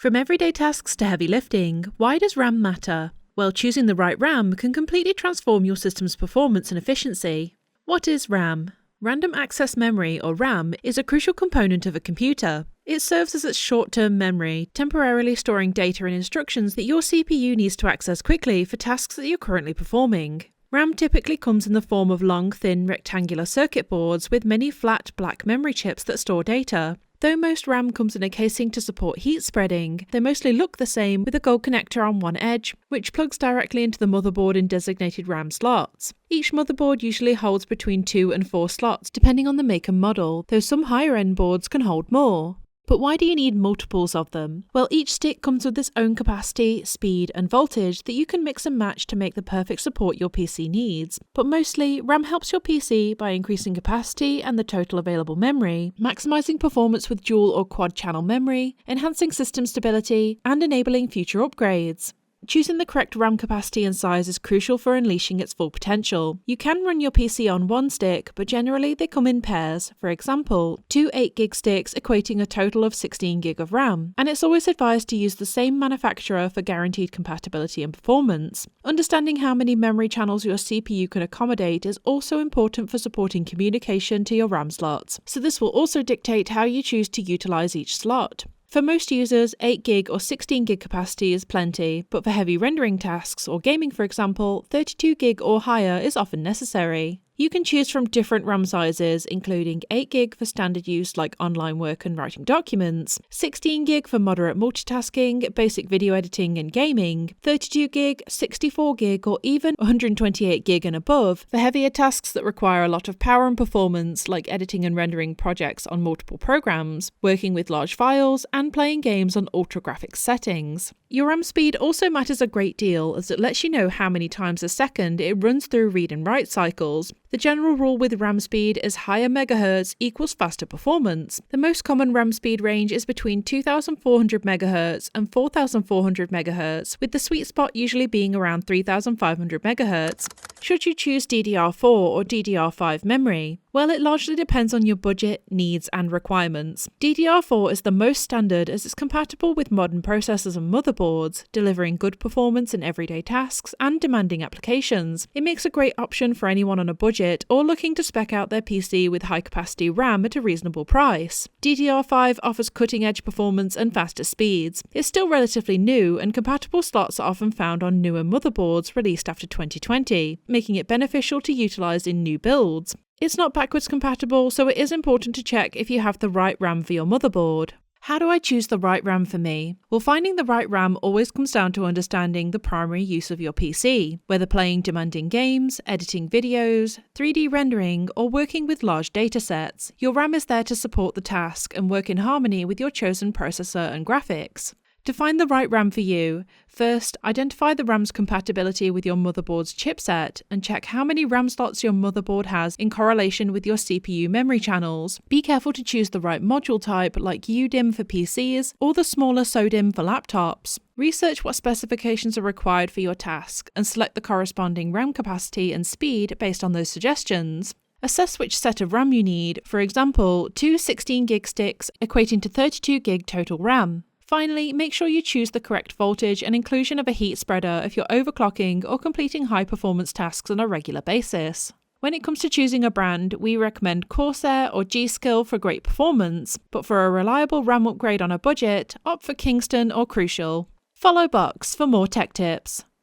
From everyday tasks to heavy lifting, why does RAM matter? Well, choosing the right RAM can completely transform your system's performance and efficiency. What is RAM? Random Access Memory, or RAM, is a crucial component of a computer. It serves as its short-term memory, temporarily storing data and instructions that your CPU needs to access quickly for tasks that you're currently performing. RAM typically comes in the form of long, thin, rectangular circuit boards with many flat, black memory chips that store data. Though most RAM comes in a casing to support heat spreading, they mostly look the same with a gold connector on one edge, which plugs directly into the motherboard in designated RAM slots. Each motherboard usually holds between 2 and 4 slots depending on the make and model, though some higher-end boards can hold more. But why do you need multiples of them? Well, each stick comes with its own capacity, speed, and voltage that you can mix and match to make the perfect support your PC needs. But mostly, RAM helps your PC by increasing capacity and the total available memory, maximizing performance with dual or quad channel memory, enhancing system stability, and enabling future upgrades. Choosing the correct RAM capacity and size is crucial for unleashing its full potential. You can run your PC on one stick, but generally they come in pairs. For example, 2 8GB sticks equating a total of 16GB of RAM. And it's always advised to use the same manufacturer for guaranteed compatibility and performance. Understanding how many memory channels your CPU can accommodate is also important for supporting communication to your RAM slots. So this will also dictate how you choose to utilize each slot. For most users, 8GB or 16GB capacity is plenty, but for heavy rendering tasks or gaming for example, 32GB or higher is often necessary. You can choose from different RAM sizes, including 8GB for standard use like online work and writing documents, 16GB for moderate multitasking, basic video editing and gaming, 32GB, 64GB or even 128GB and above for heavier tasks that require a lot of power and performance like editing and rendering projects on multiple programs, working with large files, and playing games on ultra graphics settings. Your RAM speed also matters a great deal as it lets you know how many times a second it runs through read and write cycles. The general rule with RAM speed is higher megahertz equals faster performance. The most common RAM speed range is between 2400 MHz and 4400 MHz, with the sweet spot usually being around 3500 MHz. Should you choose DDR4 or DDR5 memory? Well, it largely depends on your budget, needs, and requirements. DDR4 is the most standard as it's compatible with modern processors and motherboards, delivering good performance in everyday tasks and demanding applications. It makes a great option for anyone on a budget or looking to spec out their PC with high-capacity RAM at a reasonable price. DDR5 offers cutting-edge performance and faster speeds. It's still relatively new, and compatible slots are often found on newer motherboards released after 2020, making it beneficial to utilize in new builds. It's not backwards compatible, so it is important to check if you have the right RAM for your motherboard. How do I choose the right RAM for me? Well, finding the right RAM always comes down to understanding the primary use of your PC, whether playing demanding games, editing videos, 3D rendering, or working with large datasets. Your RAM is there to support the task and work in harmony with your chosen processor and graphics. To find the right RAM for you, first identify the RAM's compatibility with your motherboard's chipset and check how many RAM slots your motherboard has in correlation with your CPU memory channels. Be careful to choose the right module type like UDIMM for PCs or the smaller SODIMM for laptops. Research what specifications are required for your task and select the corresponding RAM capacity and speed based on those suggestions. Assess which set of RAM you need, for example, 2 16GB sticks equating to 32GB total RAM. Finally, make sure you choose the correct voltage and inclusion of a heat spreader if you're overclocking or completing high-performance tasks on a regular basis. When it comes to choosing a brand, we recommend Corsair or G-Skill for great performance, but for a reliable RAM upgrade on a budget, opt for Kingston or Crucial. Follow Box for more tech tips.